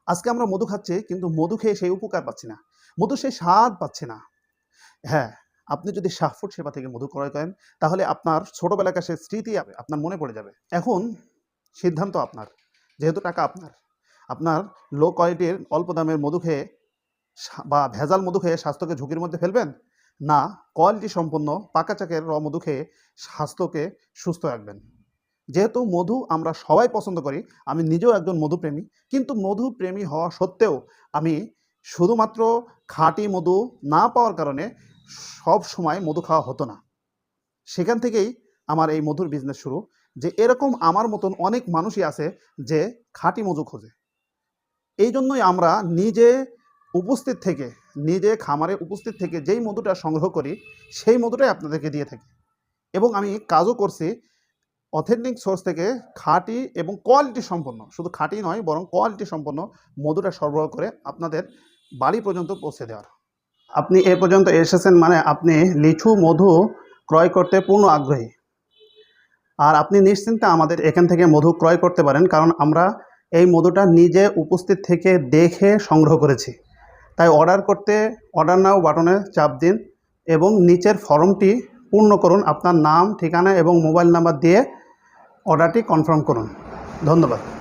আজকে আমরা মধু খাচ্ছি কিন্তু মধু খেয়ে সেই উপকার পাচ্ছি না। মধুর সেই স্বাদ পাচ্ছি না। হ্যাঁ, আপনি যদি শাহফুড সেবা থেকে মধু ক্রয় করেন, তাহলে আপনার ছোটবেলাকার সেই স্মৃতি আপনার মনে পড়ে যাবে। এখন সিদ্ধান্ত আপনার। যেহেতু টাকা আপনার। আপনার লো কোয়ালিটির অল্প দামের মধু খেয়ে বা ভেজাল মধু খেয়ে স্বাস্থ্যকে ঝুঁকির মধ্যে ফেলবেন? না, কোয়ালিটি সম্পন্ন পাকা চাকের মধু খেয়ে স্বাস্থ্যকে সুস্থ রাখবেন। যেহেতু মধু আমরা সবাই পছন্দ করি, আমি নিজেও একজন মধুপ্রেমী। কিন্তু মধুপ্রেমী হওয়া সত্ত্বেও আমি শুধুমাত্র খাঁটি মধু না পাওয়ার কারণে সবসময় মধু খাওয়া হতো না। সেখান থেকেই আমার এই মধুর বিজনেস শুরু। যে এরকম আমার মতন অনেক মানুষই আছে যে খাঁটি মধু খোঁজে। এইজন্যই আমরা উপস্থিত থেকে নিজে খামারে উপস্থিত থেকে যেই মধুটা সংগ্রহ করি, সেই মধুটাই আপনাদেরকে দিয়ে থাকি। এবং আমি কাজও করছি অথেন্টিক সোর্স থেকে খাঁটি এবং কোয়ালিটি সম্পন্ন, শুধু খাঁটি নয় বরং কোয়ালিটি সম্পন্ন মধুটা সরবরাহ করে আপনাদের বাড়ি পর্যন্ত পৌঁছে দেওয়ার। আপনি এ পর্যন্ত এসেছেন মানে আপনি লিচু মধু ক্রয় করতে পূর্ণ আগ্রহী। আর আপনি নিশ্চিন্তে আমাদের এখান থেকে মধু ক্রয় করতে পারেন, কারণ আমরা এই মধুটা নিজে উপস্থিত থেকে দেখে সংগ্রহ করেছি। তাই অর্ডার করতে অর্ডার নাও বাটনে চাপ দিন এবং নিচের ফর্মটি পূর্ণ করুন। আপনার নাম, ঠিকানা এবং মোবাইল নাম্বার দিয়ে অর্ডারটি কনফার্ম করুন। ধন্যবাদ।